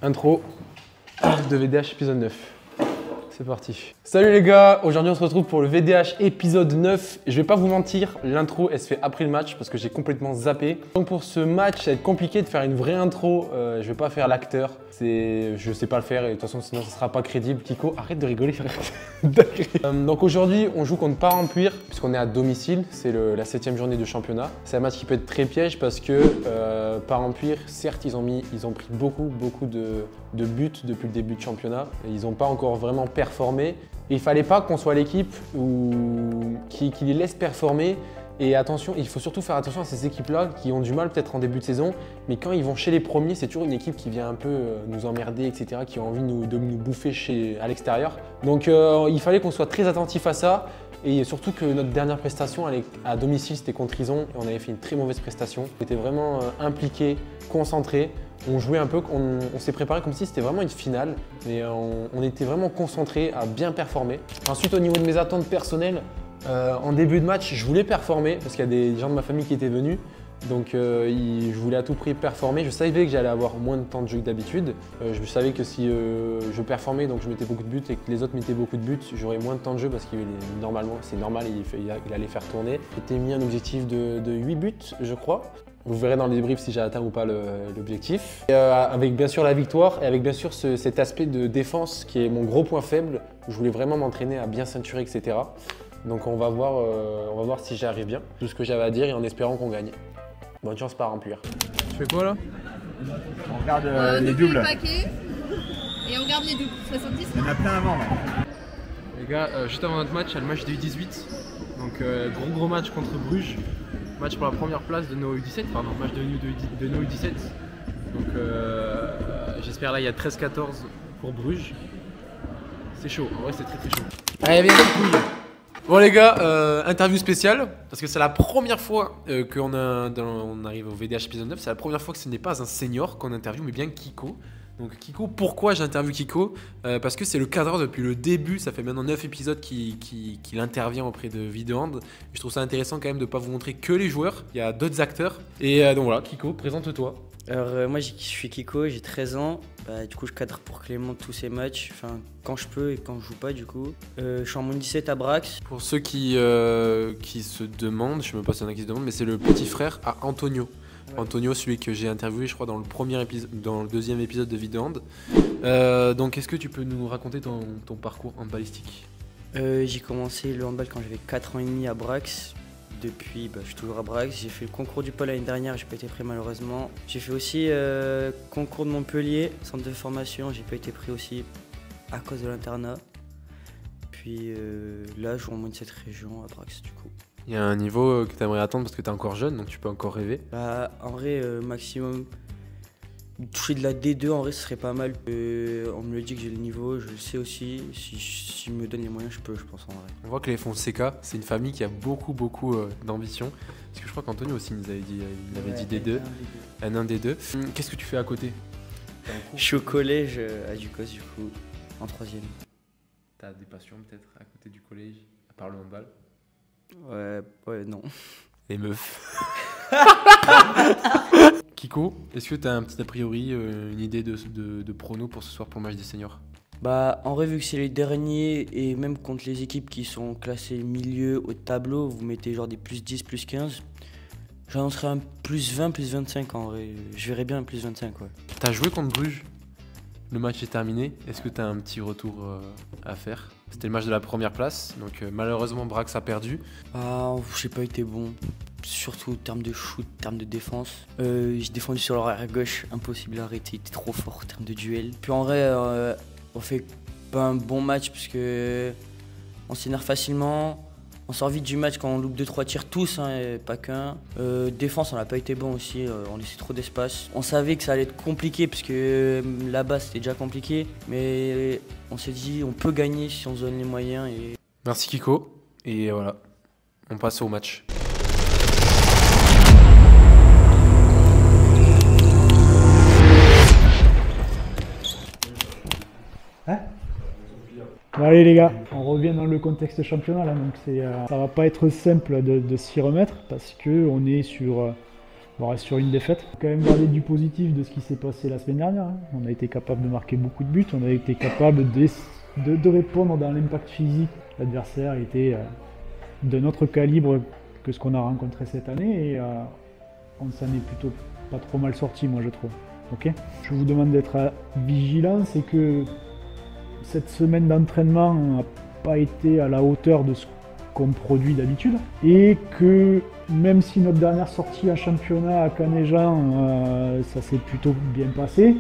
Intro de VDH épisode 9. C'est parti. Salut les gars, aujourd'hui on se retrouve pour le VDH épisode 9. Je vais pas vous mentir, l'intro elle se fait après le match parce que j'ai complètement zappé. Donc pour ce match, ça va être compliqué de faire une vraie intro. Je vais pas faire l'acteur. Je sais pas le faire et de toute façon sinon ça sera pas crédible. Kiko, arrête de rigoler frère. Donc aujourd'hui on joue contre Parampure puisqu'on est à domicile. C'est la 7e journée de championnat. C'est un match qui peut être très piège parce que Parampure, certes ils ont pris beaucoup de buts depuis le début de championnat. Et ils n'ont pas encore vraiment performé. Et il fallait pas qu'on soit l'équipe qui les laisse performer. Et attention, il faut surtout faire attention à ces équipes-là qui ont du mal peut-être en début de saison, mais quand ils vont chez les premiers, c'est toujours une équipe qui vient un peu nous emmerder, etc., qui a envie de nous bouffer à l'extérieur. Donc il fallait qu'on soit très attentif à ça, et surtout que notre dernière prestation à domicile, c'était contre Ison, et on avait fait une très mauvaise prestation. On était vraiment impliqués, concentrés. On jouait un peu, on s'est préparé comme si c'était vraiment une finale, mais on était vraiment concentrés à bien performer. Ensuite, au niveau de mes attentes personnelles, en début de match, je voulais performer parce qu'il y a des gens de ma famille qui étaient venus. Donc je voulais à tout prix performer. Je savais que j'allais avoir moins de temps de jeu que d'habitude. Je savais que si je performais, donc je mettais beaucoup de buts et que les autres mettaient beaucoup de buts, j'aurais moins de temps de jeu parce que normalement, c'est normal, il allait faire tourner. J'étais mis un objectif de 8 buts, je crois. Vous verrez dans le débrief si j'ai atteint ou pas l'objectif. Avec bien sûr la victoire et avec bien sûr cet aspect de défense qui est mon gros point faible. Je voulais vraiment m'entraîner à bien ceinturer, etc. Donc on va voir si j'y arrive bien. Tout ce que j'avais à dire et en espérant qu'on gagne. Bonne chance Parampure. Tu fais quoi là? On regarde les doubles. Paquet, et on regarde les doubles. 70. Il y en a plein avant là. Les gars, juste avant notre match, il y a le match des U18. Donc gros match contre Bruges. Match pour la première place de nos U17, pardon, match de nos U17. Donc j'espère là il y a 13-14 pour Bruges. C'est chaud, en vrai c'est très chaud. Allez viens les couilles. Bon les gars, interview spéciale, parce que c'est la première fois qu'on arrive au VDH épisode 9, c'est la première fois que ce n'est pas un senior qu'on interviewe, mais bien Kiko. Donc Kiko, pourquoi j'interviewe Kiko? Parce que c'est le cadreur depuis le début, ça fait maintenant 9 épisodes qu'il intervient auprès de Videohand. Je trouve ça intéressant quand même de ne pas vous montrer que les joueurs, il y a d'autres acteurs. Et donc voilà, Kiko, présente-toi. Alors moi je suis Kiko, j'ai 13 ans, du coup je cadre pour Clément tous ses matchs, enfin quand je peux et quand je joue pas du coup. Je suis en moins 17 à Brax. Pour ceux qui se demandent, je sais même pas s'il y en a qui se demandent, mais c'est le petit frère à Antonio. Ouais. Antonio, celui que j'ai interviewé je crois dans le deuxième épisode de Videohand. Donc est-ce que tu peux nous raconter ton parcours handballistique? J'ai commencé le handball quand j'avais 4 ans et demi à Brax. Depuis, je suis toujours à Brax. J'ai fait le concours du pôle l'année dernière, j'ai pas été pris malheureusement. J'ai fait aussi concours de Montpellier, centre de formation, j'ai pas été pris aussi à cause de l'internat. Puis là, je joue en moins de cette région à Brax du coup. Il y a un niveau que tu aimerais attendre parce que tu es encore jeune, donc tu peux encore rêver. En vrai, maximum, toucher de la D2 en vrai ce serait pas mal. On me le dit que j'ai le niveau, je le sais aussi. Si me donne les moyens, je pense en vrai. On voit que les Fonseca, c'est une famille qui a beaucoup d'ambition. Parce que je crois qu'Antonio aussi nous avait dit, dit D2, N1, D2. Qu'est-ce que tu fais à côté? Je suis au collège à Ducos du coup, en 3e. T'as des passions peut-être à côté du collège, à part le handball? Ouais, non. Les meufs. Kiko, est-ce que tu as un petit a priori, une idée de prono pour ce soir pour le match des seniors? En vrai, vu que c'est les derniers et même contre les équipes qui sont classées milieu au tableau, vous mettez genre des plus 10, plus 15. J'annoncerai un plus 20, plus 25 en vrai. Je verrai bien un plus 25, ouais. T'as joué contre Bruges? Le match est terminé. Est-ce que tu as un petit retour à faire? C'était le match de la première place, donc malheureusement Brax a perdu. J'ai pas été bon, surtout en termes de shoot, en termes de défense. J'ai défendu sur l'arrière gauche, impossible à arrêter, il était trop fort en termes de duel. Puis en vrai, on fait pas un bon match parce que on s'énerve facilement. On sort vite du match quand on loupe 2-3 tirs tous, et pas qu'un. Défense, on n'a pas été bon aussi, on laissait trop d'espace. On savait que ça allait être compliqué parce que là-bas c'était déjà compliqué, mais on s'est dit on peut gagner si on se donne les moyens. Merci Kiko, et voilà, on passe au match. Bon allez les gars, on revient dans le contexte championnat là, donc ça va pas être simple de s'y remettre parce que on est sur On reste sur une défaite. Il faut quand même garder du positif de ce qui s'est passé la semaine dernière. Hein. On a été capable de marquer beaucoup de buts, on a été capable de répondre dans l'impact physique. L'adversaire était d'un autre calibre que ce qu'on a rencontré cette année et on s'en est plutôt pas trop mal sorti, moi je trouve. Okay, je vous demande d'être vigilant, c'est que cette semaine d'entraînement n'a pas été à la hauteur de ce qu'on produit d'habitude et que même si notre dernière sortie en championnat à Canet-Jean, ça s'est plutôt bien passé,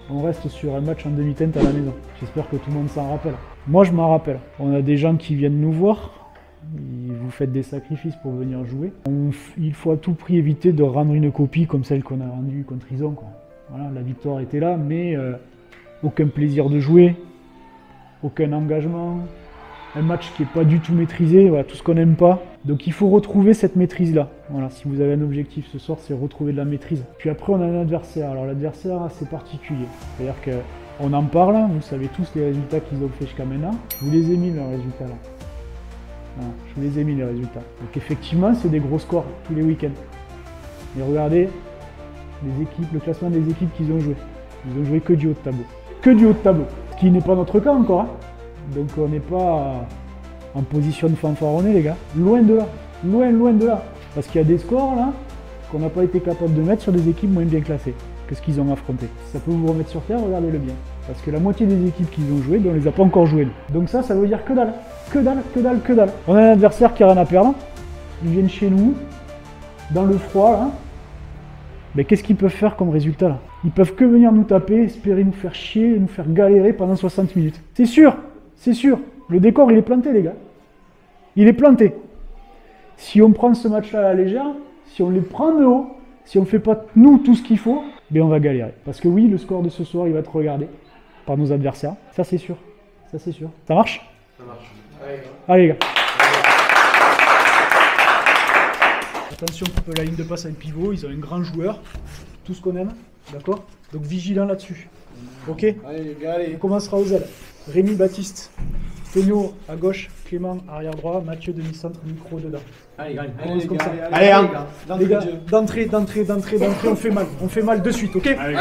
on reste sur un match en demi-teinte à la maison. J'espère que tout le monde s'en rappelle. Moi je m'en rappelle. On a des gens qui viennent nous voir, vous faites des sacrifices pour venir jouer. Il faut à tout prix éviter de rendre une copie comme celle qu'on a rendue contre Ison, quoi. Voilà, la victoire était là, mais aucun plaisir de jouer, aucun engagement, un match qui n'est pas du tout maîtrisé, voilà, tout ce qu'on n'aime pas. Donc il faut retrouver cette maîtrise-là. Voilà, si vous avez un objectif ce soir, c'est retrouver de la maîtrise. Puis après, on a un adversaire. Alors l'adversaire, c'est particulier. C'est-à-dire qu'on en parle, vous savez tous les résultats qu'ils ont fait jusqu'à maintenant. Je vous les ai mis, leurs résultats là. Voilà, je vous les ai mis, les résultats. Donc effectivement, c'est des gros scores tous les week-ends. Mais regardez les équipes, le classement des équipes qu'ils ont joué. Ils ont joué que du haut de tableau. Que du haut de tableau. Ce qui n'est pas notre cas encore. Hein. Donc on n'est pas en position de fanfaronner, les gars. Loin de là. Loin de là. Parce qu'il y a des scores là qu'on n'a pas été capable de mettre sur des équipes moins bien classées que ce qu'ils ont affronté. Si ça peut vous remettre sur terre, regardez-le bien. Parce que la moitié des équipes qu'ils ont jouées, on les a pas encore jouées. Donc ça veut dire que dalle. Que dalle, que dalle, que dalle. On a un adversaire qui a rien à perdre. Ils viennent chez nous, dans le froid là. Mais qu'est-ce qu'ils peuvent faire comme résultat là? Ils peuvent que venir nous taper, espérer nous faire chier, nous faire galérer pendant 60 minutes. C'est sûr, c'est sûr. Le décor il est planté les gars. Il est planté. Si on prend ce match-là à la légère, si on les prend de haut, si on ne fait pas nous tout ce qu'il faut, ben on va galérer. Parce que oui, le score de ce soir il va être regardé par nos adversaires. Ça c'est sûr. Ça c'est sûr. Ça marche? Ça marche. Allez les gars. Attention pour la ligne de passe avec pivot, ils ont un grand joueur, tout ce qu'on aime, d'accord? Donc vigilant là-dessus. Ok? Allez les gars, allez. On commencera aux ailes. Rémi Baptiste, Peño à gauche, Clément arrière droit, Mathieu demi-centre, micro dedans. Allez, allez, comme ça. Allez, hein. Les gars, d'entrée, on fait mal de suite, ok? Allez.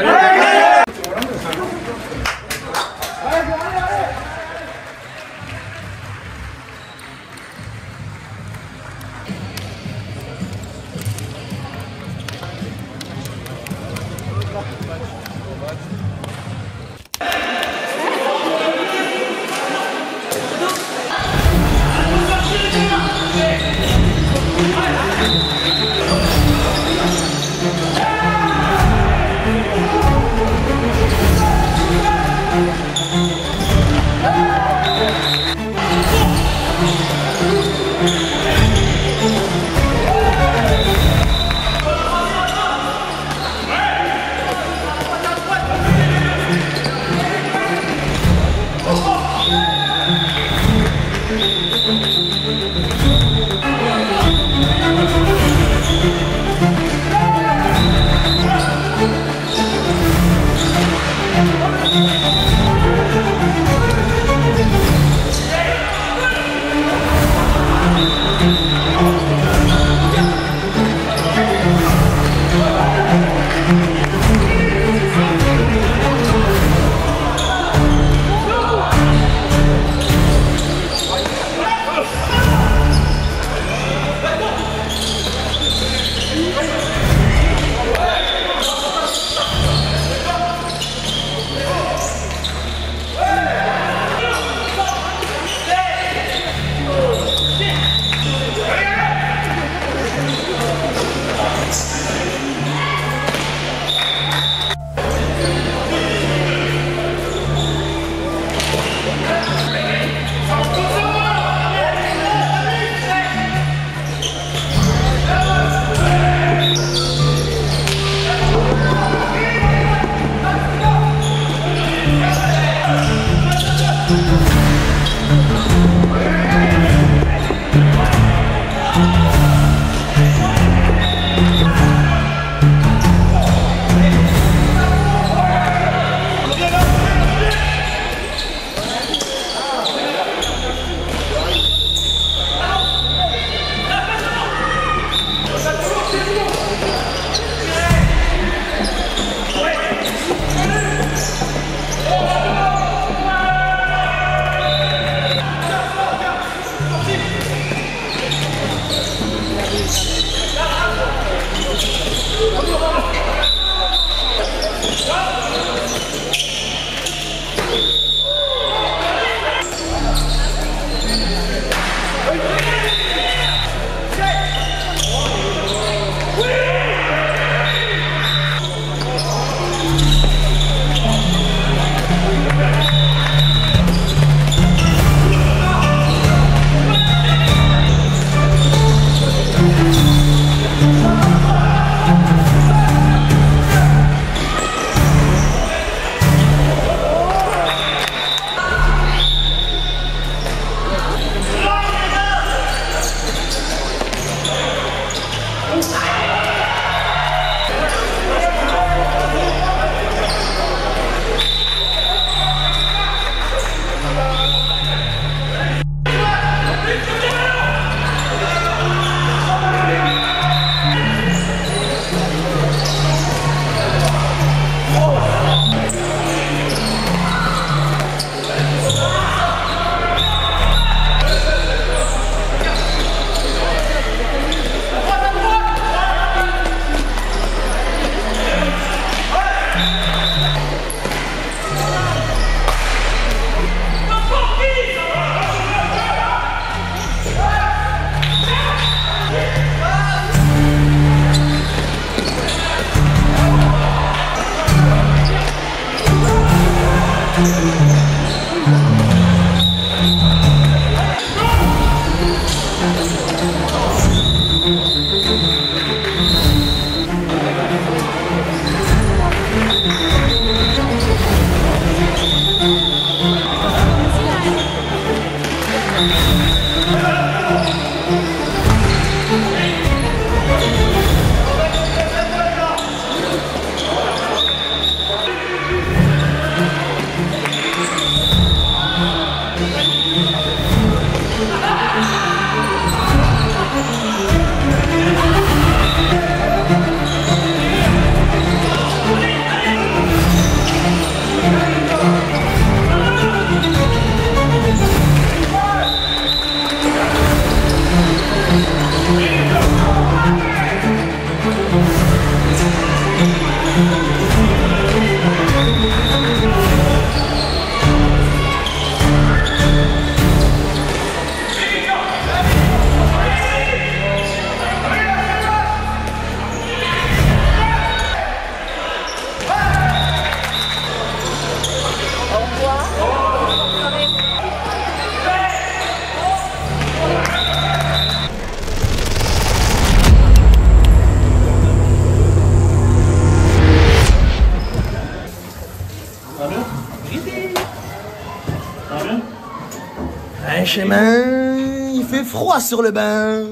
chemin, il fait froid sur le banc.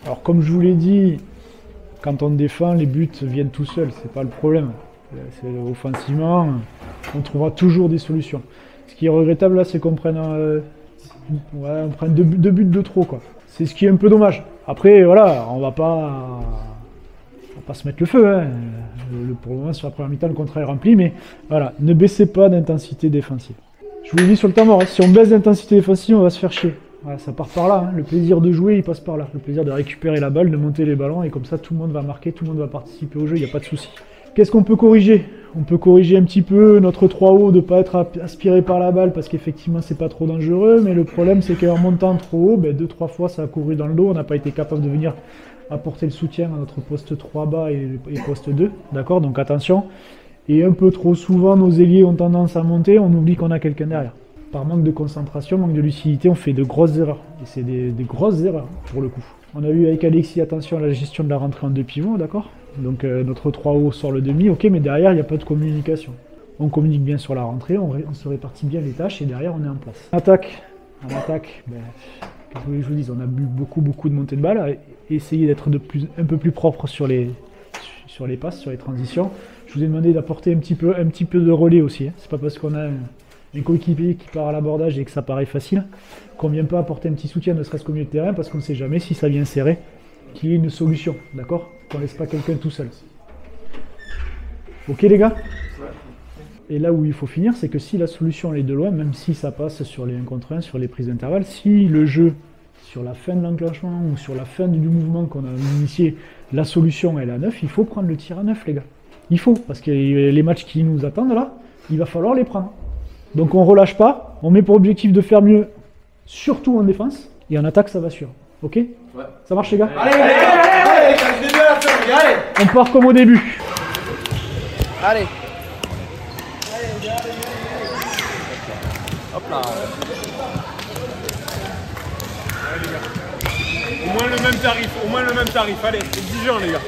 Alors comme je vous l'ai dit, quand on défend, les buts viennent tout seuls, c'est pas le problème. Offensivement, on trouvera toujours des solutions. Ce qui est regrettable là, c'est qu'on prenne, on prenne deux buts de trop, quoi. C'est ce qui est un peu dommage. Après, voilà, on va pas se mettre le feu. Hein. Pour le moment, sur la première mi-temps, le contrat est rempli, mais voilà, ne baissez pas d'intensité défensive. Je vous l'ai dit sur le temps mort, hein, si on baisse d'intensité défensive, on va se faire chier. Voilà, ça part par là, hein. Le plaisir de jouer, il passe par là. Le plaisir de récupérer la balle, de monter les ballons, et comme ça, tout le monde va marquer, tout le monde va participer au jeu, il n'y a pas de souci. Qu'est-ce qu'on peut corriger? On peut corriger un petit peu notre 3 haut, de ne pas être aspiré par la balle, parce qu'effectivement, c'est pas trop dangereux, mais le problème, c'est qu'en montant trop haut, 2-3 fois, ça a couru dans le dos, on n'a pas été capable de venir apporter le soutien à notre poste 3 bas et poste 2, d'accord? Donc attention. Et un peu trop souvent, nos ailiers ont tendance à monter, on oublie qu'on a quelqu'un derrière. Par manque de concentration, manque de lucidité, on fait de grosses erreurs. Et c'est des grosses erreurs, pour le coup. On a vu avec Alexis, attention à la gestion de la rentrée en 2 pivots, d'accord? Donc notre 3 haut sort le demi, ok, mais derrière, il n'y a pas de communication. On communique bien sur la rentrée, on se répartit bien les tâches, et derrière, on est en place. En attaque, qu'est-ce que je vous dis, on a bu beaucoup de montées de balles, essayer d'être un peu plus propre sur les passes, sur les transitions. Je vous ai demandé d'apporter un petit peu de relais aussi. Hein. C'est pas parce qu'on a un coéquipier qui part à l'abordage et que ça paraît facile qu'on vient pas apporter un petit soutien, ne serait-ce qu'au milieu de terrain, parce qu'on ne sait jamais si ça vient serrer, qu'il y ait une solution, d'accord? Qu'on laisse pas quelqu'un tout seul. Ok les gars? Et là où il faut finir, c'est que si la solution elle est de loin, même si ça passe sur les 1 contre 1, sur les prises d'intervalle, si le jeu, sur la fin de l'enclenchement ou sur la fin du mouvement qu'on a initié, la solution elle est à 9, il faut prendre le tir à 9 les gars. Il faut, parce que les matchs qui nous attendent là, il va falloir les prendre. Donc on relâche pas, on met pour objectif de faire mieux, surtout en défense, et en attaque ça va suivre. Ok? Ouais. Ça marche les gars? Allez, on part comme au début. Allez. Hop là. Au moins le même tarif, allez, exigeant les gars.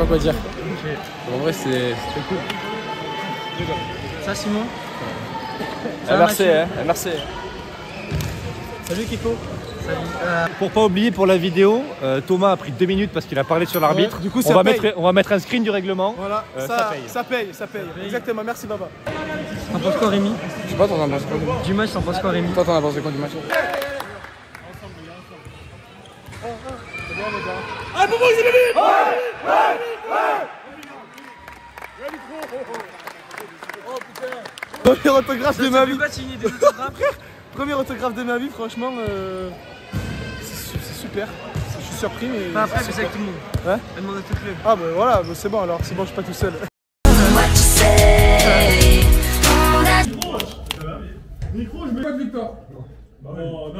pas quoi dire. En vrai, c'est cool. Ça, Simon. Merci, hein. Merci. Salut Kiko. Pour pas oublier pour la vidéo, Thomas a pris 2 minutes parce qu'il a parlé sur l'arbitre. Du coup, on va mettre un screen du règlement. Voilà, ça paye. Exactement, merci Baba. T'en penses quoi, Rémi? Je sais pas, t'en as pensé quoi Du match, t'en penses quoi, Rémi? Toi, t'en as pensé quoi du match? Premier autographe de ma vie. Premier autographe de ma vie, franchement, c'est super. Je suis surpris, mais. Enfin, après, c'est avec tout le monde. Ouais. Elle demande à tout le club. Ah, bah voilà, c'est bon alors, c'est bon, je suis pas tout seul. Micro, je mets pas de victoire. Non.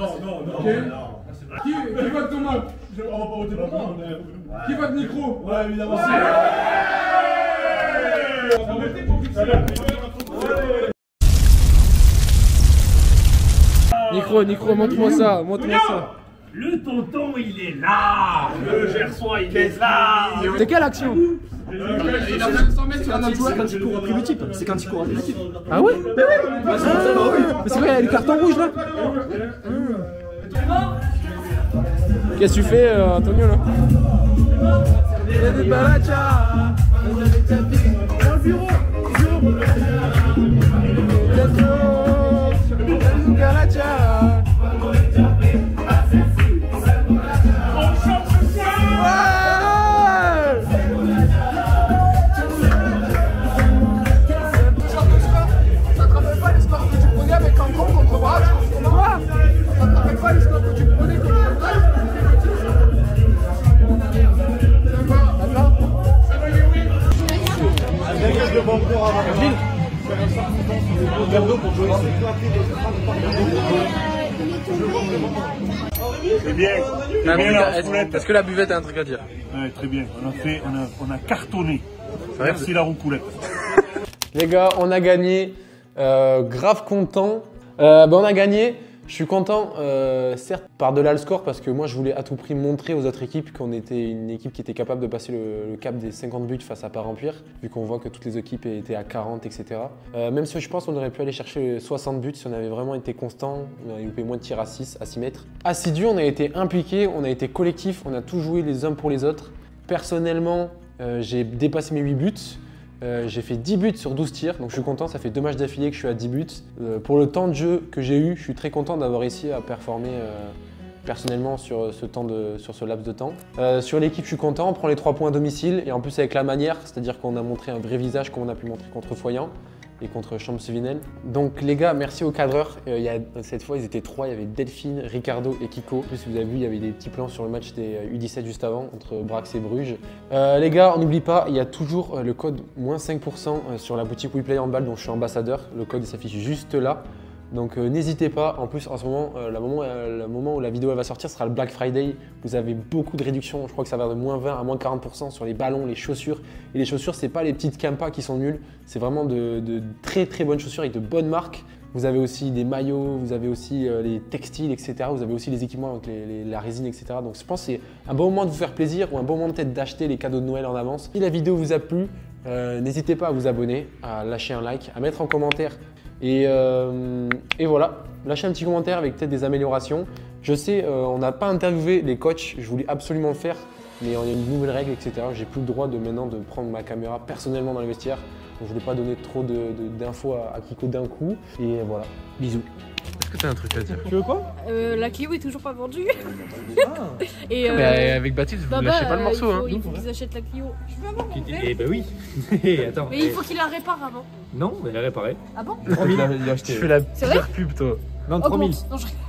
Qui vote Thomas? On va pas voter pour moi. Qui vote micro? Ouais, évidemment. Nico, montre-moi ça, Le tonton, il est là. Le gerçois, il est là. C'est quelle action? Il a même 100 mètres sur un autre joueur. quand il court après le type. C'est quand il court après le type. Ah ouais? Mais c'est vrai, il y a le carton rouge là. Qu'est-ce que tu fais, Antonio, là? C'est bien. Est-ce que la buvette a un truc à dire? Ouais, très bien. On a cartonné. Merci la roucoulette. Les gars, on a gagné. Grave content. On a gagné. Je suis content, certes, par-delà le score, parce que moi, je voulais à tout prix montrer aux autres équipes qu'on était une équipe qui était capable de passer le cap des 50 buts face à Pas-Remplir, vu qu'on voit que toutes les équipes étaient à 40, etc. Même si je pense qu'on aurait pu aller chercher 60 buts si on avait vraiment été constant, on aurait loupé moins de tirs à 6 mètres. Assidu, on a été impliqués, on a été collectif, on a tout joué les uns pour les autres. Personnellement, j'ai dépassé mes 8 buts. J'ai fait 10 buts sur 12 tirs, donc je suis content, ça fait 2 matchs d'affilée que je suis à 10 buts. Pour le temps de jeu que j'ai eu, je suis très content d'avoir réussi à performer personnellement sur ce laps de temps. Sur l'équipe, je suis content, on prend les 3 points à domicile et en plus avec la manière, c'est-à-dire qu'on a montré un vrai visage comme on a pu montrer contre Foyant et contre Champs-Sévinel. Donc les gars, merci aux cadreurs. Cette fois, ils étaient 3, il y avait Delphine, Ricardo et Kiko. En plus, vous avez vu, il y avait des petits plans sur le match des U17 juste avant, entre Brax et Bruges. Les gars, on n'oublie pas, il y a toujours le code moins 5% sur la boutique WePlay Handball dont je suis ambassadeur. Le code s'affiche juste là. Donc n'hésitez pas, en plus en ce moment, le moment où la vidéo elle va sortir sera le Black Friday. Vous avez beaucoup de réductions, je crois que ça va de moins 20 à moins 40% sur les ballons, les chaussures. Et les chaussures, c'est pas les petites Campa qui sont nulles, c'est vraiment de très très bonnes chaussures avec de bonnes marques. Vous avez aussi des maillots, vous avez aussi les textiles, etc. Vous avez aussi les équipements avec la résine, etc. Donc je pense que c'est un bon moment de vous faire plaisir ou un bon moment peut-être d'acheter les cadeaux de Noël en avance. Si la vidéo vous a plu, n'hésitez pas à vous abonner, à lâcher un like, à mettre en commentaire. Et voilà, lâchez un petit commentaire avec peut-être des améliorations. Je sais, on n'a pas interviewé les coachs, je voulais absolument le faire, mais il y a une nouvelle règle, etc. J'ai plus le droit maintenant de prendre ma caméra personnellement dans les vestiaires. Donc je voulais pas donner trop d'infos à Kiko d'un coup. Et voilà, bisous. Est-ce que tu as un truc à dire? Tu veux quoi? La Clio est toujours pas vendue. Et avec Baptiste, vous ne lâchez pas le morceau. Il faut qu'ils achètent la Clio. Je peux avoir mon Eh ben oui. Attends. Mais il faut qu'il la répare avant. Non, mais elle est réparée. Ah bon? 3000. Tu fais la pire pub, toi. Non, 3000.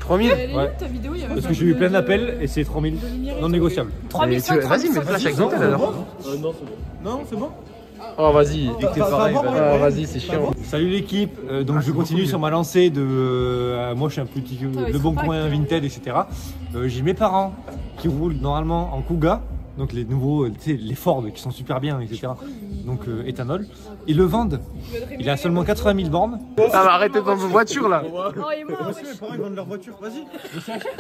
3000? Ouais. Ta vidéo, il y avait Parce que j'ai eu plein d'appels et c'est 3000. Non négociable. 3500. Vas-y, mais flash avec Zantel alors. Non, c'est bon. Non, c'est bon. Oh, vas-y. Vas-y, c'est chiant. Salut l'équipe, donc je continue sur ma lancée de... moi je suis un petit Le Bon Coin Vinted, etc. J'ai mes parents qui roulent normalement en Kuga. donc les nouveaux, tu sais, les Ford qui sont super bien, etc. Donc éthanol. Ils le vendent. Il a seulement 80 000 bornes. Ah bah arrêtez dans vos voitures là. Oh, et moi, Mes parents ils vendent leur voiture, vas-y.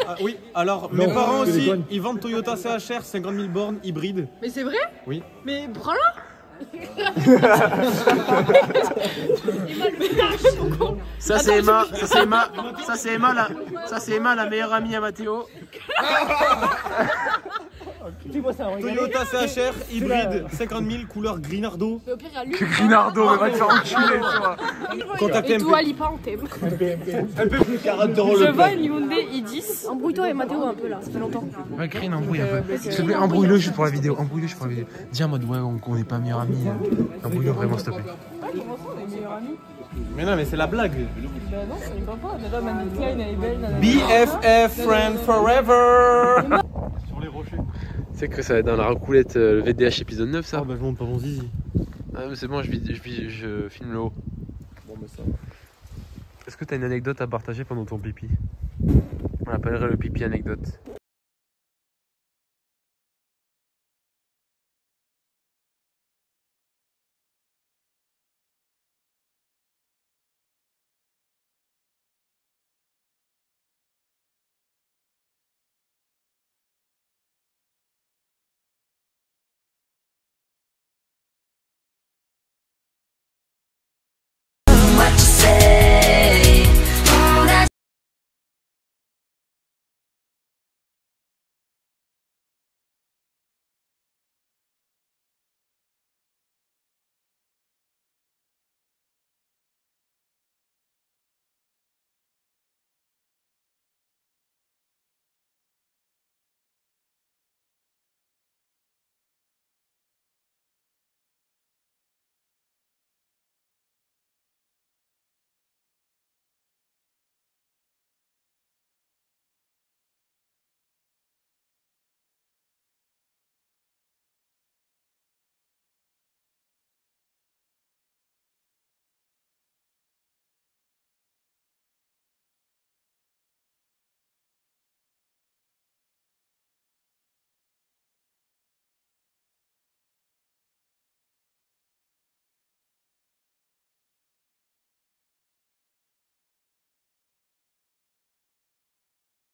Ah, oui, alors mes parents aussi, ils vendent Toyota CHR 50 000 bornes hybride. Mais c'est vrai? Oui. Mais prends-la. Ça c'est Emma, ça c'est Emma, la meilleure amie à Mathéo. Toyota CHR hybride 50 000 couleur Grinardo. Mais au pire, il y a lui. Grinardo, mais va te faire enculer toi. Contactez Et toi, Lipa, on t'aime. un peu plus 40 € Je le vends une Hyundai i10. Embrouille-toi et Mathéo un peu là, ça fait longtemps. Ouais, Green, embrouille un peu. S'il te plaît, embrouille-le juste pour la vidéo. Embrouille-le juste pour la vidéo. Dis en mode, ouais, on n'est pas meilleurs amis. Embrouille-le vraiment, s'il te plaît. Comment ça, on est meilleurs amis? Mais non, mais c'est la blague. Bah non, ça n'est pas. Déjà, Mandy Klein, elle est belle. BFF, friend forever. Sur les rochers. C'est que ça va être dans la roucoulette, le VDH épisode 9, ça. Ah bah je monte pas mon zizi. Ah, mais c'est bon, je filme le haut. Bon, bah ça. Est-ce que t'as une anecdote à partager pendant ton pipi? On appellerait le pipi anecdote.